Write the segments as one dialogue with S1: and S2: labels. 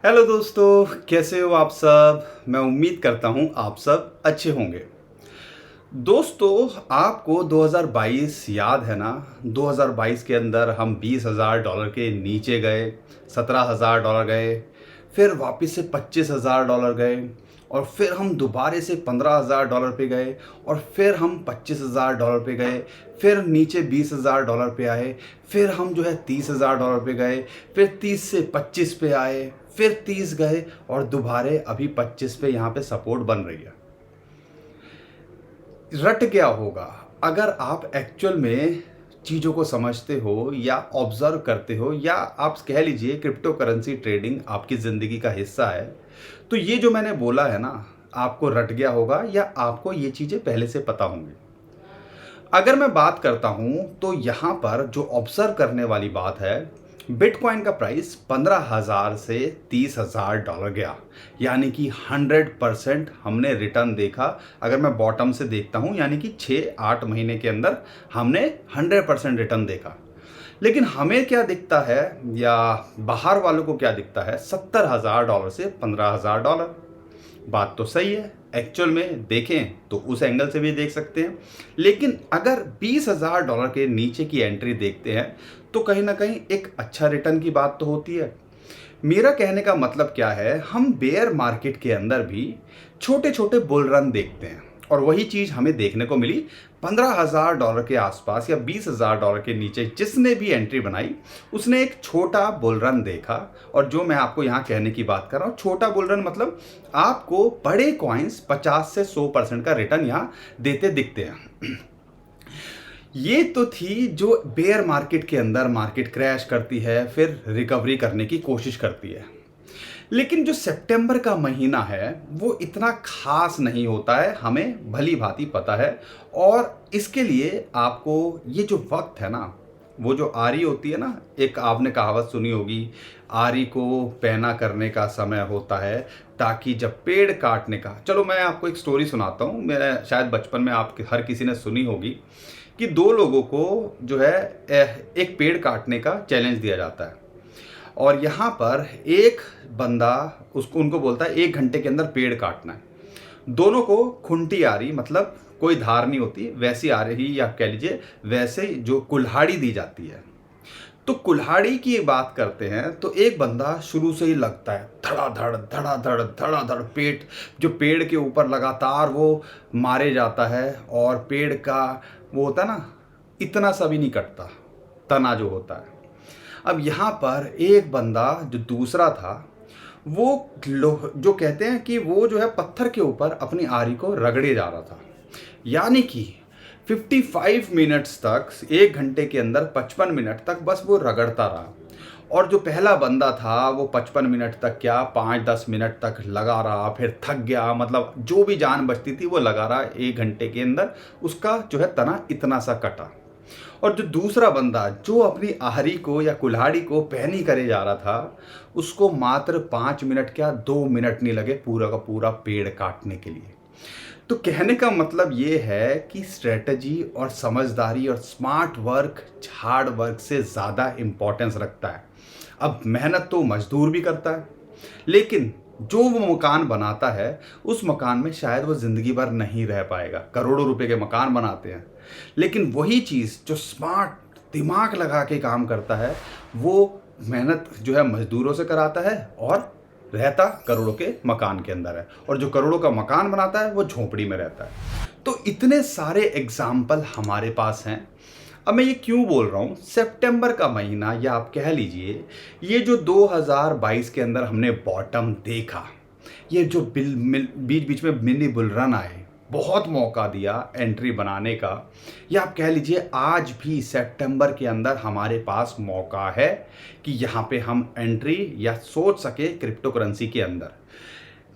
S1: Hello दोस्तों, कैसे हो आप सब। मैं उम्मीद करता हूँ आप सब अच्छे होंगे। दोस्तों, आपको 2022 याद है ना। 2022 के अंदर हम $20,000 के नीचे गए, $17,000 गए, फिर वापस से $25,000 गए, और फिर हम दोबारे से $15,000 पे गए, और फिर हम $25,000 पे गए, फिर नीचे $20,000 पे आए, फिर हम जो है $30,000 पे गए, फिर 30 से 25 पे आए, फिर 30 गए, और दोबारे अभी 25 पे यहाँ पे सपोर्ट बन रही है। रट क्या होगा अगर आप एक्चुअल में चीज़ों को समझते हो या ऑब्जर्व करते हो, या आप कह लीजिए क्रिप्टो करेंसी ट्रेडिंग आपकी ज़िंदगी का हिस्सा है, तो ये जो मैंने बोला है ना, आपको रट गया होगा या आपको ये चीज़ें पहले से पता होंगी। अगर मैं बात करता हूं तो यहां पर जो ऑब्जर्व करने वाली बात है, बिटकॉइन का प्राइस 15,000 से $30,000 गया, यानी कि 100% हमने रिटर्न देखा। अगर मैं बॉटम से देखता हूं, यानी कि 6-8 महीने के अंदर हमने 100% रिटर्न देखा। लेकिन हमें क्या दिखता है, या बाहर वालों को क्या दिखता है, $70,000 से $15,000। बात तो सही है, एक्चुअल में देखें तो उस एंगल से भी देख सकते हैं। लेकिन अगर $20,000 के नीचे की एंट्री देखते हैं तो कहीं ना कहीं एक अच्छा रिटर्न की बात तो होती है। मेरा कहने का मतलब क्या है, हम बेयर मार्केट के अंदर भी छोटे छोटे बुल रन देखते हैं, और वही चीज़ हमें देखने को मिली। $15,000 के आसपास या $20,000 के नीचे जिसने भी एंट्री बनाई, उसने एक छोटा बुल रन देखा। और जो मैं आपको यहाँ कहने की बात कर रहा हूँ, छोटा बुल रन मतलब आपको बड़े कॉइन्स 50 से 100% का रिटर्न यहाँ देते दिखते हैं। ये तो थी जो बेयर मार्केट के अंदर मार्केट क्रैश करती है, फिर रिकवरी करने की कोशिश करती है। लेकिन जो सितंबर का महीना है वो इतना खास नहीं होता है, हमें भली भांति पता है। और इसके लिए आपको ये जो वक्त है ना, वो जो आरी होती है ना, एक आपने कहावत सुनी होगी, आरी को पैना करने का समय होता है, ताकि जब पेड़ काटने का। चलो मैं आपको एक स्टोरी सुनाता हूँ, मेरा शायद बचपन में आप हर किसी ने सुनी होगी, कि दो लोगों को जो है एक पेड़ काटने का चैलेंज दिया जाता है। और यहाँ पर एक बंदा उसको उनको बोलता है 1 घंटे के अंदर पेड़ काटना है। दोनों को खुंटी आ रही, मतलब कोई धार नहीं होती, वैसी आ रही, या कह लीजिए वैसे जो कुल्हाड़ी दी जाती है। तो कुल्हाड़ी की बात करते हैं तो एक बंदा शुरू से ही लगता है धड़ाधड़ धड़ाधड़ धड़ाधड़, पेट जो पेड़ के ऊपर लगातार वो मारे जाता है, और पेड़ का वो होता है ना, इतना सा भी नहीं कटता, तना जो होता है। अब यहाँ पर एक बंदा जो दूसरा था, वो जो कहते हैं कि वो जो है पत्थर के ऊपर अपनी आरी को रगड़े जा रहा था, यानी कि 55 मिनट्स तक, 1 घंटे के अंदर 55 मिनट तक बस वो रगड़ता रहा। और जो पहला बंदा था वो 55 मिनट तक क्या, 5-10 मिनट तक लगा रहा, फिर थक गया, मतलब जो भी जान बचती थी वो लगा रहा। 1 घंटे के अंदर उसका जो है तना इतना सा कटा। और जो दूसरा बंदा जो अपनी आहरी को या कुल्हाड़ी को पैनी करे जा रहा था, उसको मात्र 5 मिनट क्या, 2 मिनट नहीं लगे पूरा का पूरा पेड़ काटने के लिए। तो कहने का मतलब ये है कि स्ट्रेटजी और समझदारी और स्मार्ट वर्क हार्ड वर्क से ज़्यादा इम्पोर्टेंस रखता है। अब मेहनत तो मजदूर भी करता है, लेकिन जो वो मकान बनाता है उस मकान में शायद वो ज़िंदगी भर नहीं रह पाएगा। करोड़ों रुपए के मकान बनाते हैं, लेकिन वही चीज़ जो स्मार्ट दिमाग लगा के काम करता है, वो मेहनत जो है मजदूरों से कराता है, और रहता करोड़ों के मकान के अंदर है। और जो करोड़ों का मकान बनाता है वो झोपड़ी में रहता है। तो इतने सारे एग्जाम्पल हमारे पास हैं। अब मैं ये क्यों बोल रहा हूँ, सितंबर का महीना, या आप कह लीजिए ये जो 2022 के अंदर हमने बॉटम देखा, ये जो बीच बीच में मिनी बुल रन आए, बहुत मौका दिया एंट्री बनाने का, या आप कह लीजिए आज भी सितंबर के अंदर हमारे पास मौका है कि यहाँ पे हम एंट्री या सोच सके क्रिप्टो करेंसी के अंदर।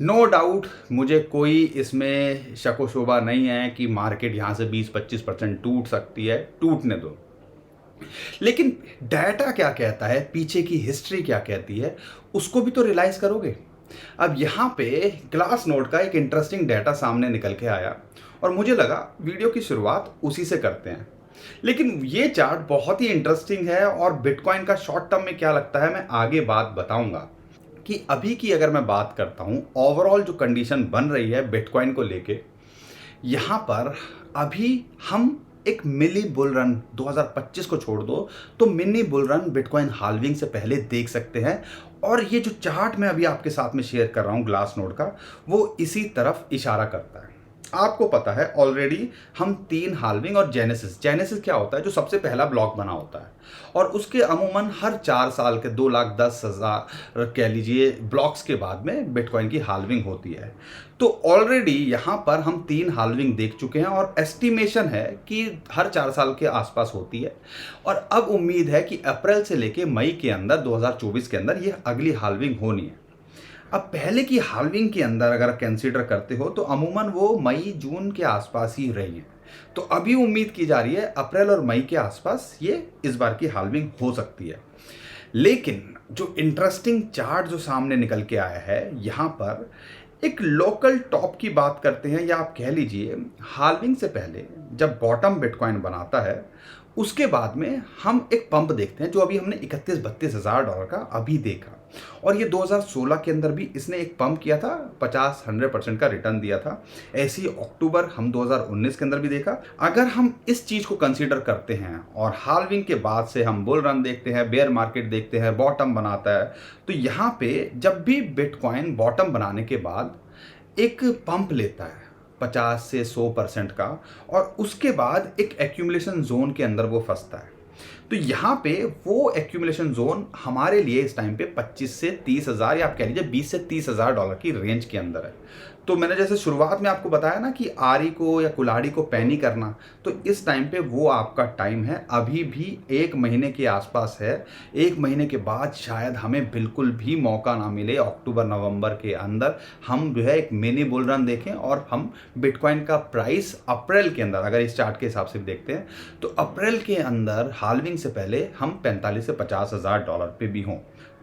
S1: नो डाउट, मुझे कोई इसमें शक व शुबा नहीं है कि मार्केट यहाँ से 20-25% टूट सकती है, टूटने दो। लेकिन डाटा क्या कहता है, पीछे की हिस्ट्री क्या कहती है, उसको भी तो रियलाइज करोगे। अब यहाँ पे ग्लास नोड का एक इंटरेस्टिंग डाटा सामने निकल के आया, और मुझे लगा वीडियो की शुरुआत उसी से करते हैं। लेकिन ये चार्ट बहुत ही इंटरेस्टिंग है, और बिटकॉइन का शॉर्ट टर्म में क्या लगता है मैं आगे बात बताऊंगा। कि अभी की अगर मैं बात करता हूँ, ओवरऑल जो कंडीशन बन रही है बिटकॉइन को लेके, यहाँ पर अभी हम एक मिनी बुल रन 2025 को छोड़ दो तो mini bull run bitcoin halving से पहले देख सकते हैं। और ये जो चार्ट मैं अभी आपके साथ में शेयर कर रहा हूँ ग्लास नोड का, वो इसी तरफ इशारा करता है। आपको पता है ऑलरेडी हम 3 हाल्विंग और जेनेसिस, जेनेसिस क्या होता है, जो सबसे पहला ब्लॉक बना होता है और उसके अमूमन हर 4 साल के 2,10,000 कह लीजिए ब्लॉक्स के बाद में बिटकॉइन की हाल्विंग होती है। तो ऑलरेडी यहाँ पर हम 3 हाल्विंग देख चुके हैं और एस्टिमेशन है कि हर 4 साल के आसपास होती है। और अब उम्मीद है कि अप्रैल से लेके मई के अंदर 2024 के अंदर ये अगली हाल्विंग होनी है। अब पहले की हाल्विंग के अंदर अगर कंसीडर करते हो तो अमूमन वो मई जून के आसपास ही रही है। तो अभी उम्मीद की जा रही है अप्रैल और मई के आसपास ये इस बार की हाल्विंग हो सकती है। लेकिन जो इंटरेस्टिंग चार्ट जो सामने निकल के आया है, यहाँ पर एक लोकल टॉप की बात करते हैं, या आप कह लीजिए हाल्विंग से पहले जब बॉटम बिटकॉइन बनाता है उसके बाद में हम एक पंप देखते हैं, जो अभी हमने 31-32 हज़ार डॉलर का अभी देखा। और ये 2016 के अंदर भी इसने एक पंप किया था, 50-100% का रिटर्न दिया था। ऐसे ही अक्टूबर हम 2019 के अंदर भी देखा। अगर हम इस चीज़ को कंसीडर करते हैं और हाल्विंग के बाद से हम बुल रन देखते हैं, बेयर मार्केट देखते हैं, बॉटम बनाता है, तो यहाँ पे जब भी बिटकॉइन बॉटम बनाने के बाद एक पंप लेता है 50 से 100% का, और उसके बाद एक एक्यूमुलेशन जोन के अंदर वो फंसता है। तो यहाँ पे वो एक्यूमुलेशन जोन हमारे लिए इस टाइम पे 25 से 30 हज़ार, या आप कह लीजिए 20 से 30 हज़ार डॉलर की रेंज के अंदर है। तो मैंने जैसे शुरुआत में आपको बताया ना कि आरी को या कुल्हाड़ी को पैनी करना, तो इस टाइम पे वो आपका टाइम है। अभी भी 1 महीने के आसपास है। 1 महीने के बाद शायद हमें बिल्कुल भी मौका ना मिले अक्टूबर नवंबर के अंदर हम जो है एक मिनी बुल रन देखें और हम बिटकॉइन का प्राइस अप्रैल के अंदर, अगर इस चार्ट के हिसाब से देखते हैं तो अप्रैल के अंदर हाल्विंग से पहले हम 45 से 50 हज़ार डॉलर पे भी हों।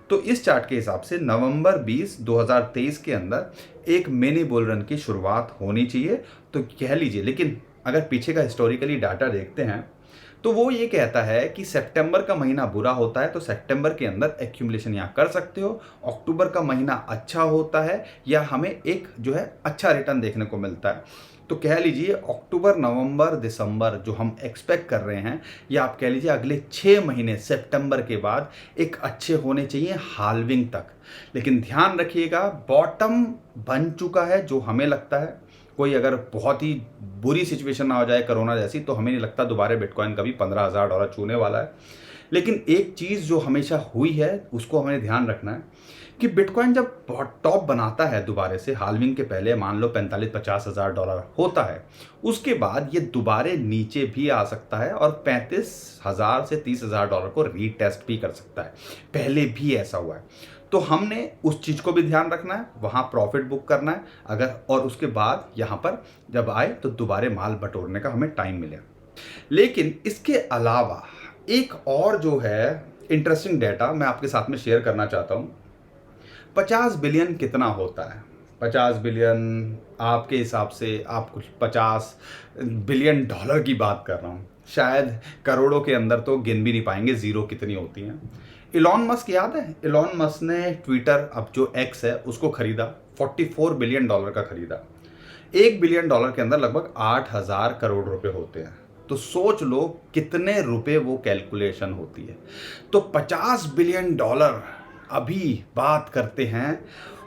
S1: तो इस चार्ट के हिसाब से नवंबर 20, 2023 के अंदर एक मिनी बुल रन की शुरुआत होनी चाहिए। तो कह लीजिए, लेकिन अगर पीछे का हिस्टोरिकली डाटा देखते हैं तो वो ये कहता है कि सितंबर का महीना बुरा होता है, तो सितंबर के अंदर एक्यूमुलेशन यहाँ कर सकते हो। अक्टूबर का महीना अच्छा होता है या हमें एक जो है अच्छा रिटर्न देखने को मिलता है। तो कह लीजिए अक्टूबर, नवंबर, दिसंबर जो हम एक्सपेक्ट कर रहे हैं, या आप कह लीजिए अगले 6 महीने सितंबर के बाद एक अच्छे होने चाहिए हाल्विंग तक। लेकिन ध्यान रखिएगा, बॉटम बन चुका है जो हमें लगता है। कोई अगर बहुत ही बुरी सिचुएशन ना हो जाए कोरोना जैसी, तो हमें नहीं लगता दोबारा बिटकॉइन कभी 15 हज़ार डॉलर छूने वाला है। लेकिन एक चीज़ जो हमेशा हुई है उसको हमें ध्यान रखना है कि बिटकॉइन जब टॉप बनाता है दोबारे से, हाल्विंग के पहले मान लो 45-50 हज़ार डॉलर होता है, उसके बाद ये दोबारे नीचे भी आ सकता है और 35 हज़ार से 30 हज़ार डॉलर को रीटेस्ट भी कर सकता है। पहले भी ऐसा हुआ है। तो हमने उस चीज़ को भी ध्यान रखना है, वहाँ प्रॉफिट बुक करना है अगर, और उसके बाद यहाँ पर जब आए तो दोबारे माल बटोरने का हमें टाइम मिले। लेकिन इसके अलावा एक और जो है इंटरेस्टिंग डेटा मैं आपके साथ में शेयर करना चाहता हूँ। 50 बिलियन कितना होता है? 50 बिलियन आपके हिसाब से आप कुछ 50 बिलियन डॉलर की बात कर रहा हूँ, शायद करोड़ों के अंदर तो गिन भी नहीं पाएंगे ज़ीरो कितनी होती हैं। इलॉन मस्क याद है? इलॉन मस्क ने ट्विटर, अब जो एक्स है, उसको खरीदा, 44 बिलियन डॉलर का खरीदा। 1 बिलियन डॉलर के अंदर लगभग 8,000 करोड़ रुपए होते हैं। तो सोच लो कितने रुपए वो कैलकुलेशन होती है। तो 50 बिलियन डॉलर अभी बात करते हैं,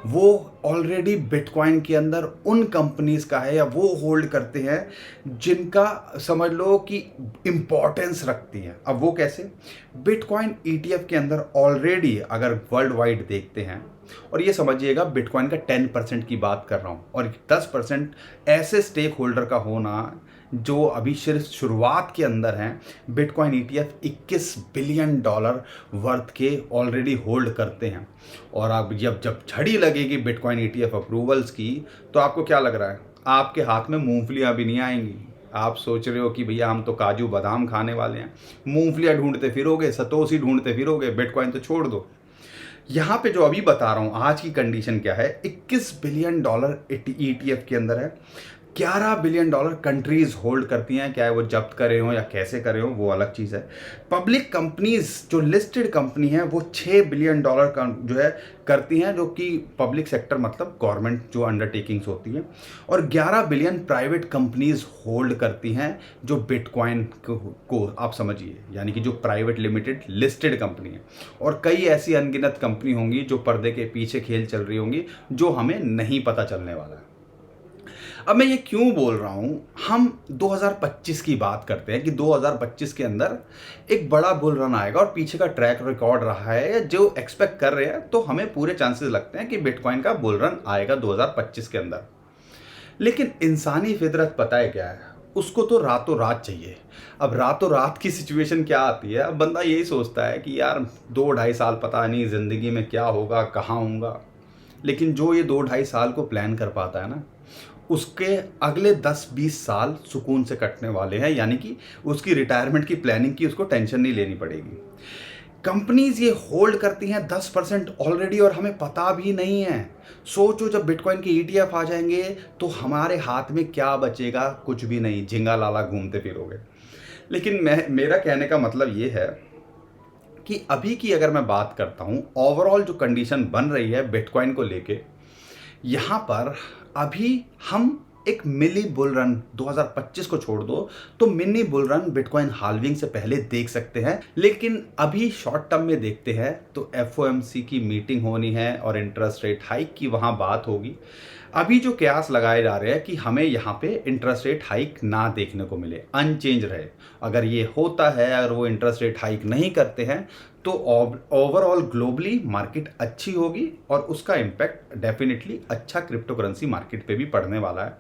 S1: वो ऑलरेडी बिटकॉइन के अंदर उन कंपनीज का है या वो होल्ड करते हैं जिनका समझ लो कि इम्पोर्टेंस रखती है। अब वो कैसे? बिटकॉइन ETF के अंदर ऑलरेडी अगर वर्ल्ड वाइड देखते हैं, और ये समझिएगा बिटकॉइन का 10% की बात कर रहा हूँ, और 10% ऐसे स्टेक होल्डर का होना जो अभी सिर्फ शुरुआत के अंदर हैं। Bitcoin ETF 21 billion dollar worth के ऑलरेडी होल्ड करते हैं। और अब जब झड़ी लगेगी बिटकॉइन ETF अप्रूवल्स की, तो आपको क्या लग रहा है? आपके हाथ में मूंगफलियां भी नहीं आएंगी। आप सोच रहे हो कि भैया हम तो काजू बादाम खाने वाले हैं, मूंगफलियां ढूंढते फिरोगे, सतोशी ढूंढते फिरोगे, बिटकॉइन तो छोड़ दो। यहाँ पे जो अभी बता रहा हूँ आज की कंडीशन क्या है, 21 बिलियन डॉलर ETF के अंदर है। $11 बिलियन कंट्रीज होल्ड करती हैं, क्या है वो जब्त करे हो या कैसे करे हो वो अलग चीज़ है। पब्लिक कंपनीज जो लिस्टेड कंपनी है वो $6 बिलियन का जो है करती हैं, जो कि पब्लिक सेक्टर मतलब गवर्नमेंट जो अंडरटेकिंग्स होती हैं। और 11 बिलियन प्राइवेट कंपनीज होल्ड करती हैं जो बिटकॉइन को आप समझिए, यानी कि जो प्राइवेट लिमिटेड लिस्टेड कंपनी है। और कई ऐसी अनगिनत कंपनी होंगी जो पर्दे के पीछे खेल चल रही होंगी, जो हमें नहीं पता चलने वाला है। अब मैं ये क्यों बोल रहा हूं, हम 2025 की बात करते हैं कि 2025 के अंदर एक बड़ा बुल रन आएगा और पीछे का ट्रैक रिकॉर्ड रहा है या जो एक्सपेक्ट कर रहे हैं, तो हमें पूरे चांसेस लगते हैं कि बिटकॉइन का बुल रन आएगा 2025 के अंदर। लेकिन इंसानी फितरत पता है क्या है, उसको तो रातों रात चाहिए। अब रातों रात की सिचुएशन क्या आती है, अब बंदा यही सोचता है कि यार 2-2.5 साल पता नहीं ज़िंदगी में क्या होगा, कहाँ होऊंगा। लेकिन जो ये 2-2.5 साल को प्लान कर पाता है ना, उसके अगले 10-20 साल सुकून से कटने वाले हैं, यानी कि उसकी रिटायरमेंट की प्लानिंग की उसको टेंशन नहीं लेनी पड़ेगी। कंपनीज ये होल्ड करती हैं 10% ऑलरेडी और हमें पता भी नहीं है। सोचो जब बिटकॉइन के ETF आ जाएंगे तो हमारे हाथ में क्या बचेगा, कुछ भी नहीं, झिंगा लाला घूमते फिरोगे। लेकिन मेरा कहने का मतलब ये है कि अभी की अगर मैं बात करता हूँ, ओवरऑल जो कंडीशन बन रही है बिटकॉइन को लेके, यहाँ पर अभी हम एक मिनी बुल रन 2025 को छोड़ दो तो mini bull run bitcoin halving से पहले देख सकते हैं। लेकिन अभी शॉर्ट टर्म में देखते हैं तो FOMC की मीटिंग होनी है और इंटरेस्ट रेट हाइक की वहाँ बात होगी। अभी जो कयास लगाए जा रहे हैं कि हमें यहाँ पे इंटरेस्ट रेट हाइक ना देखने को मिले, अनचेंज रहे। अगर ये होता है, अगर वो इंटरेस्ट रेट हाइक नहीं करते हैं, तो ओवरऑल ग्लोबली मार्केट अच्छी होगी और उसका इम्पैक्ट डेफिनेटली अच्छा क्रिप्टो करेंसी मार्केट पे भी पड़ने वाला है।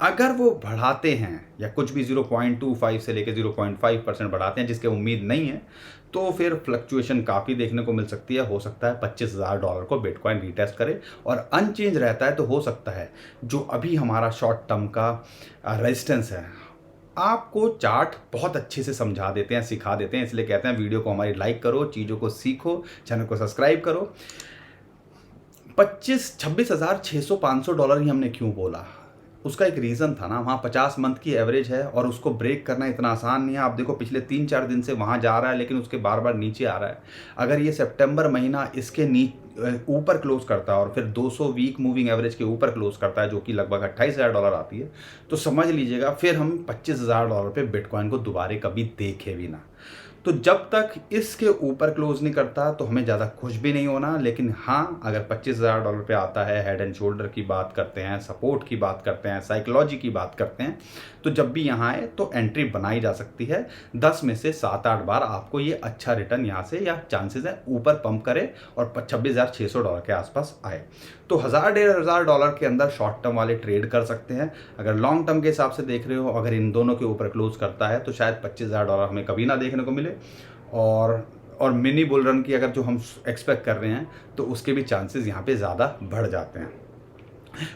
S1: अगर वो बढ़ाते हैं या कुछ भी 0.25 से लेकर 0.5% बढ़ाते हैं, जिसकी उम्मीद नहीं है, तो फिर फ्लक्चुएशन काफ़ी देखने को मिल सकती है। हो सकता है $25,000 को बिटकॉइन रीटेस्ट करे, और अनचेंज रहता है तो हो सकता है जो अभी हमारा शॉर्ट टर्म का रेजिस्टेंस है, आपको चार्ट बहुत अच्छे से समझा देते हैं, सिखा देते हैं। इसलिए कहते हैं वीडियो को हमारी लाइक करो, चीज़ों को सीखो, चैनल को सब्सक्राइब करो। 26,000 ही हमने क्यों बोला, उसका एक रीज़न था ना, वहाँ 50 मंथ की एवरेज है और उसको ब्रेक करना इतना आसान नहीं है। आप देखो पिछले 3-4 दिन से वहाँ जा रहा है, लेकिन उसके बार बार नीचे आ रहा है। अगर ये सितंबर महीना इसके ऊपर क्लोज करता है और फिर 200 वीक मूविंग एवरेज के ऊपर क्लोज करता है, जो कि लगभग $28,000 आती है, तो समझ लीजिएगा फिर हम $25,000 पे बिटकॉइन को दोबारा कभी देखे भी ना। तो जब तक इसके ऊपर क्लोज नहीं करता तो हमें ज़्यादा खुश भी नहीं होना। लेकिन हाँ, अगर $25,000 पे आता है, हेड एंड शोल्डर की बात करते हैं, सपोर्ट की बात करते हैं, साइकोलॉजी की बात करते हैं, तो जब भी यहाँ आए तो एंट्री बनाई जा सकती है। 10 में से 7-8 बार आपको ये अच्छा रिटर्न यहाँ से या चांसेस है ऊपर पंप करे और $26,600 के आसपास आए। तो $1,000-1,500 के अंदर शॉर्ट टर्म वाले ट्रेड कर सकते हैं। अगर लॉन्ग टर्म के हिसाब से देख रहे हो, अगर इन दोनों के ऊपर क्लोज करता है तो शायद $25,000 हमें कभी ना देखने को मिले। और मिनी बुल रन की अगर जो हम एक्सपेक्ट कर रहे हैं तो उसके भी चांसेस यहाँ पे ज़्यादा बढ़ जाते हैं।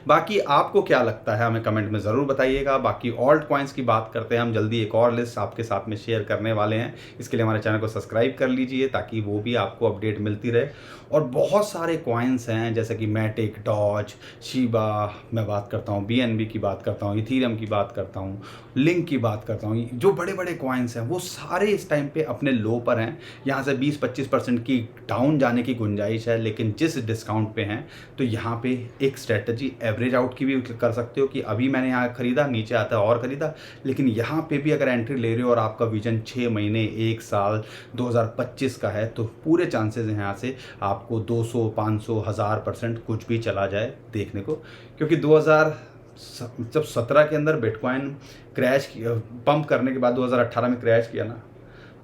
S1: बाकी आपको क्या लगता है हमें कमेंट में ज़रूर बताइएगा। बाकी ऑल्ट कॉइन्स की बात करते हैं हम, जल्दी एक और लिस्ट आपके साथ में शेयर करने वाले हैं। इसके लिए हमारे चैनल को सब्सक्राइब कर लीजिए ताकि वो भी आपको अपडेट मिलती रहे। और बहुत सारे कॉइन्स हैं जैसे कि मैटिक, डॉज, शीबा, मैं बात करता हूँ BNB की बात करता हूँ, इथीरियम की बात करता हूँ, लिंक की बात करता हूँ। जो बड़े बड़े कॉइन्स हैं वो सारे इस टाइम पे अपने लो पर हैं। यहाँ से 20-25% की डाउन जाने की गुंजाइश है, लेकिन जिस डिस्काउंट पे हैं तो यहाँ पे एक स्ट्रेटजी एवरेज आउट की भी कर सकते हो कि अभी मैंने यहाँ खरीदा, नीचे आता है और ख़रीदा। लेकिन यहाँ पे भी अगर एंट्री ले रहे हो और आपका विजन 6 महीने, 1 साल 2025 का है, तो पूरे चांसेस हैं यहाँ से आपको 200, 500, 1000% कुछ भी चला जाए देखने को। क्योंकि 2017 के अंदर बिटकॉइन क्रैश पंप करने के बाद 2018 में क्रैश किया ना,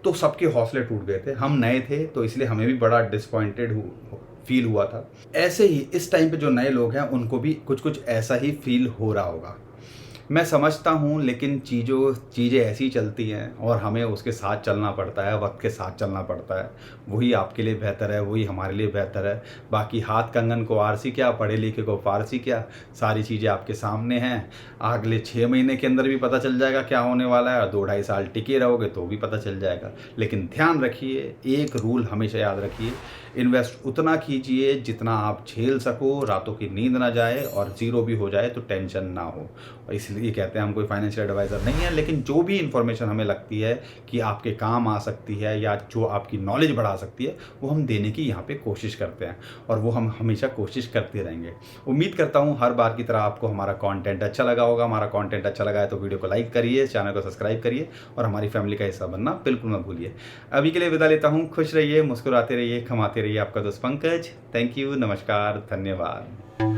S1: तो सबके हौसले टूट गए थे। हम नए थे तो इसलिए हमें भी बड़ा डिसपॉइंटेड फील हुआ था। ऐसे ही इस टाइम पे जो नए लोग हैं उनको भी कुछ कुछ ऐसा ही फील हो रहा होगा, मैं समझता हूँ। लेकिन चीज़ें ऐसी चलती हैं और हमें उसके साथ चलना पड़ता है, वक्त के साथ चलना पड़ता है। वही आपके लिए बेहतर है, वही हमारे लिए बेहतर है। बाकी हाथ कंगन को आरसी क्या, पढ़े लिखे को फारसी क्या, सारी चीज़ें आपके सामने हैं। अगले 6 महीने के अंदर भी पता चल जाएगा क्या होने वाला है, और 2-2.5 साल टिके रहोगे तो भी पता चल जाएगा। लेकिन ध्यान रखिए, एक रूल हमेशा याद रखिए, इन्वेस्ट उतना कीजिए जितना आप झेल सको, रातों की नींद ना जाए और ज़ीरो भी हो जाए तो टेंशन ना हो। और इसलिए कहते हैं हम कोई फाइनेंशियल एडवाइज़र नहीं है, लेकिन जो भी इन्फॉर्मेशन हमें लगती है कि आपके काम आ सकती है या जो आपकी नॉलेज बढ़ा सकती है, वो हम देने की यहाँ पे कोशिश करते हैं और वो हम हमेशा कोशिश करते रहेंगे। उम्मीद करता हूँ हर बार की तरह आपको हमारा कंटेंट अच्छा लगा होगा। हमारा कंटेंट अच्छा लगा है तो वीडियो को लाइक करिए, चैनल को सब्सक्राइब करिए और हमारी फैमिली का हिस्सा बनना बिल्कुल मत भूलिए। अभी के लिए विदा लेता हूँ। खुश रहिए, मुस्कुराते रहिए, कमाते रहिए। आपका दोस्त पंकज। थैंक यू, नमस्कार, धन्यवाद।